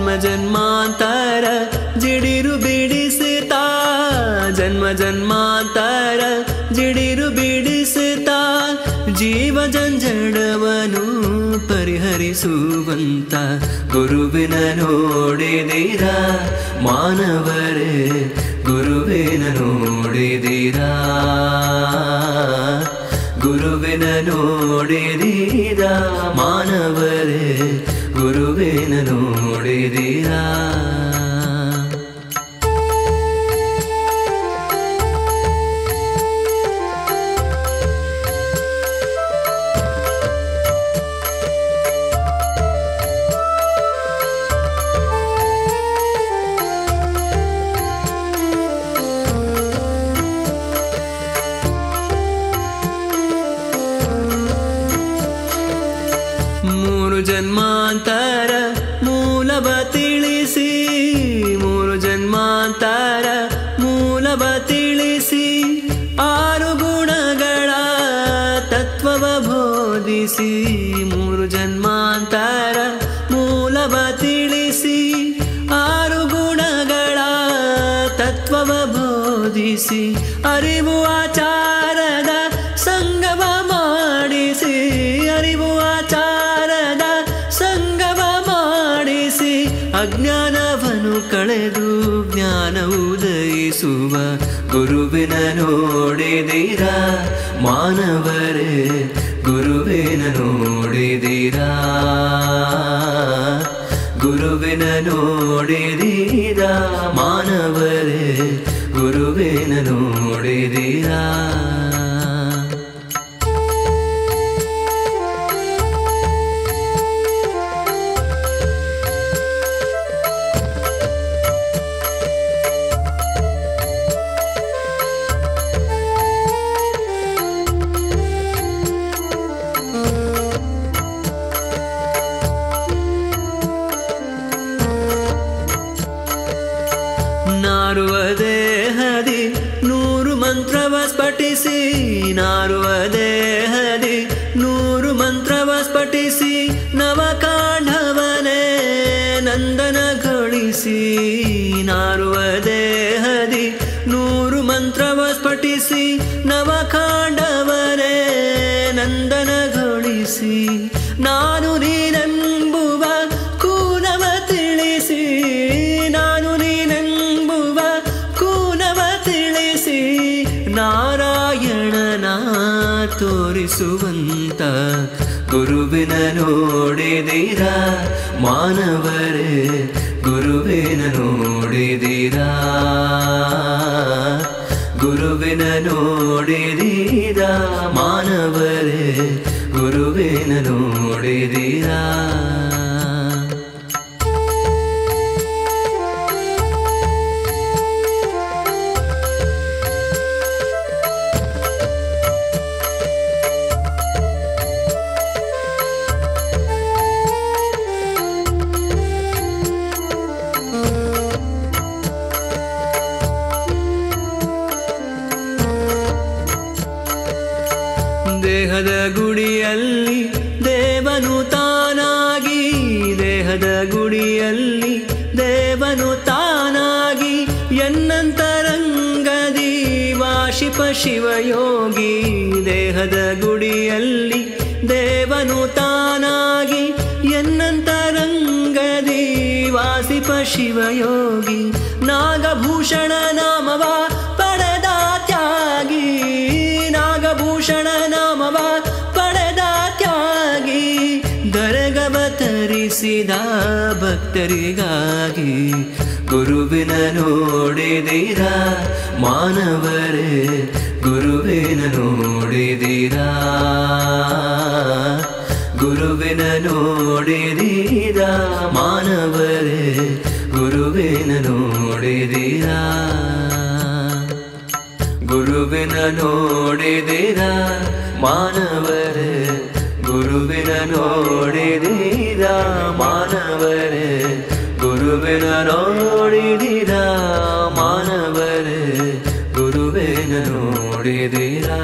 ಜನ್ಮ ಜನ್ಮಾಂತರ ಜಿಡಿರು ಬಿಡಿಸುತ್ತಾ ಜನ್ಮ ಜನ್ಮಾಂತರ ಜಿಡಿರು ಬಿಡಿಸುತ್ತಾ ಜೀವ ಜಂಜಡವನು ಪರಿಹರಿಸುವಂತ ಗುರುವಿನ ನೋಡಿದೀರಾ ಮಾನವರೇ ಗುರುವಿನ ನೋಡಿದೀರಾ ಗುರುವಿನ ನೋಡಿದೀರಾ ಮಾನವರೇ ಗುರುವಿನ ನೋಡಿದೀರಾ ಜನ್ಮಾಂತರ ಮೂಲವ ತಿಳಿಸಿ ಮೂರು ಜನ್ಮಾಂತರ ಮೂಲವ ತಿಳಿಸಿ ಆರು ಗುಣಗಳ ತತ್ವವ ಬೋಧಿಸಿ ಮೂರು ಜನ್ಮಾಂತರ ಮೂಲವ ತಿಳಿಸಿ ಆರು ಗುಣಗಳ ತತ್ವವ ಬೋಧಿಸಿ ಅರಿವು ಆಚಾರದ ಸಂಗಮ ಮಾಡಿಸಿ ಅರಿವು ಆಚಾರದ ಸಂಗಮ ಮಾಡಿಸಿ ಅಜ್ಞಾನವನ್ನು ಕಳೆದು ಜ್ಞಾನ ಉದಯಿಸುವ ಗುರುವಿನ ನೋಡಿದೀರಾ ಮಾನವರೇ ಗುರುವಿನ ನೋಡಿದೀರಾ ಗುರುವಿನ ನೋಡಿದೀರಾ ಮಾನವರೇ ಗುರುವಿನ ನೋಡಿದೀರಾ ನಾರುವ ದೇಹದಿ ನೂರು ಮಂತ್ರವ ಸ್ಫಟಿಸಿ ನಾರುವ ದೇಹದಿ ನೂರು ಮಂತ್ರವ ಸ್ಫಟಿಸಿ ನವಕಾಂಡವನೇ ನಂದನಗೊಳಿಸಿ ನಾರುವ ದೇಹದಿ ನೂರು ಮಂತ್ರವ ಸ್ಫಟಿಸಿ ನವಕಾಂಡವನೇ ನಂದನಗೊಳಿಸಿ ನಾನು ನೀನೆಂಬುವ ಕೂನವ ತಿಳಿಸಿ ನಾನು ನೀನೆಂಬುವ ಕೂನವ ತಿಳಿಸಿ ನಾರಾಯಣನ ತೋರಿಸುವಂತ ಗುರುವಿನ ನೋಡಿದೀರಾ ಮಾನವರೇ ಗುರುವಿನ ನೋಡಿದೀರಾ ಗುರುವಿನ ನೋಡಿದೀರಾ ಮಾನವರೇ ಗುರುವಿನ ನೋಡಿದೀರಾ ದೇಹದ ಗುಡಿಯಲ್ಲಿ ದೇವನು ತಾನಾಗಿ ದೇಹದ ಗುಡಿಯಲ್ಲಿ ದೇವನು ತಾನಾಗಿ ಎನ್ನಂತರಂಗದಿ ವಾಶಿಪ ಶಿವಯೋಗಿ ದೇಹದ ಗುಡಿಯಲ್ಲಿ ದೇವನು ತಾನಾಗಿ ಎನ್ನಂತರಂಗದಿ ವಾಸಿಪ ಶಿವಯೋಗಿ ನಾಗಭೂಷಣ ನಾಮವ ಪಡೆದ ತ್ಯಾಗಿ ನಾಗಭೂಷಣ ನಾಮವ ಪಡೆದ ತ್ಯಾಗಿ ದರಗವತರಿಸಿದ ಭಕ್ತರಿಗಾಗಿ ಗುರುವಿನ ನೋಡಿದೀರಾ ಮಾನವರೇ ಗುರುವಿನ ನೋಡಿದೀರಾ ಗುರುವಿನ ನೋಡಿದೀರಾ ಮಾನವರೇ ಗುರುವಿನ ನೋಡಿದೀರಾ ಗುರುವಿನ ನೋಡಿದೀರಾ ಮಾನವರೇ ಗುರುವಿನ ನೋಡಿದೀರಾ ಮಾನವರೇ ಗುರುವಿನ ನೋಡಿದೀರಾ ಮಾನವರೇ ಗುರುವಿನ ನೋಡಿದೀರಾ